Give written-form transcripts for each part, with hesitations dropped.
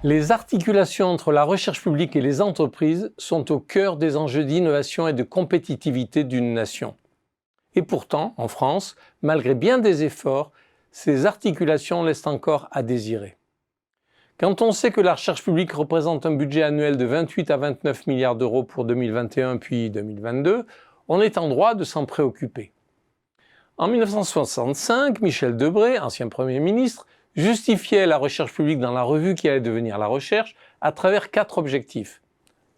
Les articulations entre la recherche publique et les entreprises sont au cœur des enjeux d'innovation et de compétitivité d'une nation. Et pourtant, en France, malgré bien des efforts, ces articulations laissent encore à désirer. Quand on sait que la recherche publique représente un budget annuel de 28 à 29 milliards d'euros pour 2021 puis 2022, on est en droit de s'en préoccuper. En 1965, Michel Debré, ancien Premier ministre, justifiait la recherche publique dans la revue qui allait devenir La Recherche à travers 4 objectifs.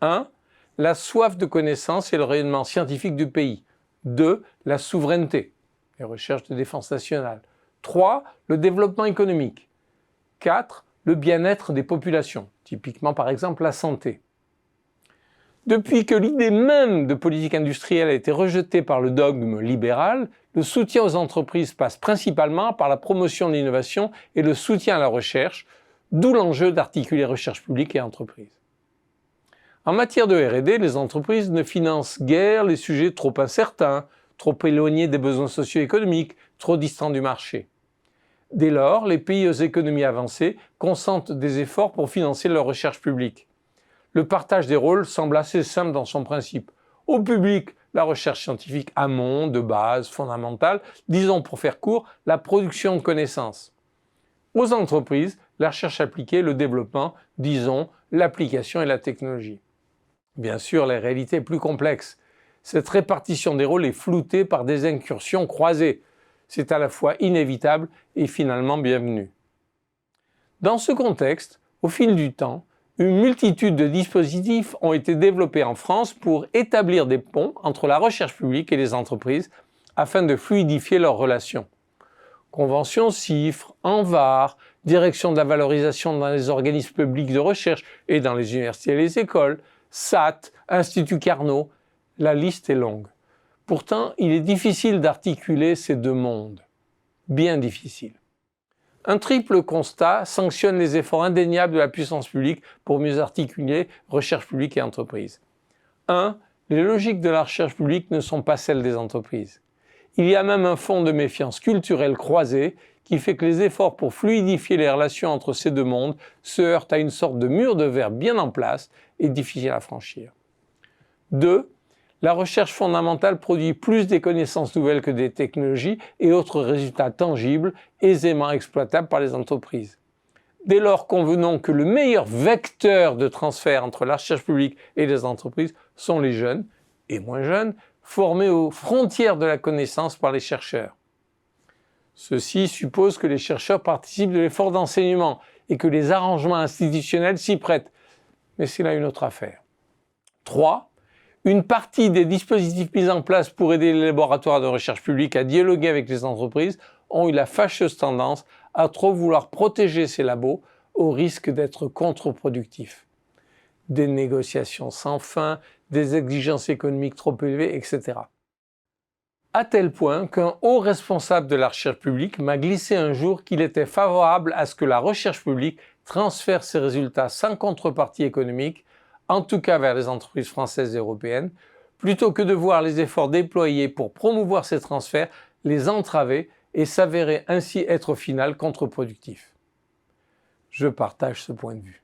1. La soif de connaissance et le rayonnement scientifique du pays. 2. La souveraineté, les recherches de défense nationale. 3. Le développement économique. 4. Le bien-être des populations, typiquement par exemple la santé. Depuis que l'idée même de politique industrielle a été rejetée par le dogme libéral, le soutien aux entreprises passe principalement par la promotion de l'innovation et le soutien à la recherche, d'où l'enjeu d'articuler recherche publique et entreprise. En matière de R&D, les entreprises ne financent guère les sujets trop incertains, trop éloignés des besoins socio-économiques, trop distants du marché. Dès lors, les pays aux économies avancées consentent des efforts pour financer leur recherche publique. Le partage des rôles semble assez simple dans son principe. Au public, la recherche scientifique amont, de base, fondamentale, disons pour faire court, la production de connaissances. Aux entreprises, la recherche appliquée, le développement, disons, l'application et la technologie. Bien sûr, la réalité est plus complexe. Cette répartition des rôles est floutée par des incursions croisées. C'est à la fois inévitable et finalement bienvenu. Dans ce contexte, au fil du temps, une multitude de dispositifs ont été développés en France pour établir des ponts entre la recherche publique et les entreprises afin de fluidifier leurs relations. Convention CIFRE, ANVAR, direction de la valorisation dans les organismes publics de recherche et dans les universités et les écoles, SAT, Institut Carnot, la liste est longue. Pourtant, il est difficile d'articuler ces deux mondes. Bien difficile. Un triple constat sanctionne les efforts indéniables de la puissance publique pour mieux articuler recherche publique et entreprise. 1. Les logiques de la recherche publique ne sont pas celles des entreprises. Il y a même un fond de méfiance culturelle croisée qui fait que les efforts pour fluidifier les relations entre ces deux mondes se heurtent à une sorte de mur de verre bien en place et difficile à franchir. 2. La recherche fondamentale produit plus des connaissances nouvelles que des technologies et autres résultats tangibles, aisément exploitables par les entreprises. Dès lors, convenons que le meilleur vecteur de transfert entre la recherche publique et les entreprises sont les jeunes, et moins jeunes, formés aux frontières de la connaissance par les chercheurs. Ceci suppose que les chercheurs participent de l'effort d'enseignement et que les arrangements institutionnels s'y prêtent. Mais c'est là une autre affaire. 3. Une partie des dispositifs mis en place pour aider les laboratoires de recherche publique à dialoguer avec les entreprises ont eu la fâcheuse tendance à trop vouloir protéger ces labos au risque d'être contre-productifs. Des négociations sans fin, des exigences économiques trop élevées, etc. À tel point qu'un haut responsable de la recherche publique m'a glissé un jour qu'il était favorable à ce que la recherche publique transfère ses résultats sans contrepartie économique, en tout cas vers les entreprises françaises et européennes, plutôt que de voir les efforts déployés pour promouvoir ces transferts les entraver et s'avérer ainsi être au final contre-productifs. Je partage ce point de vue.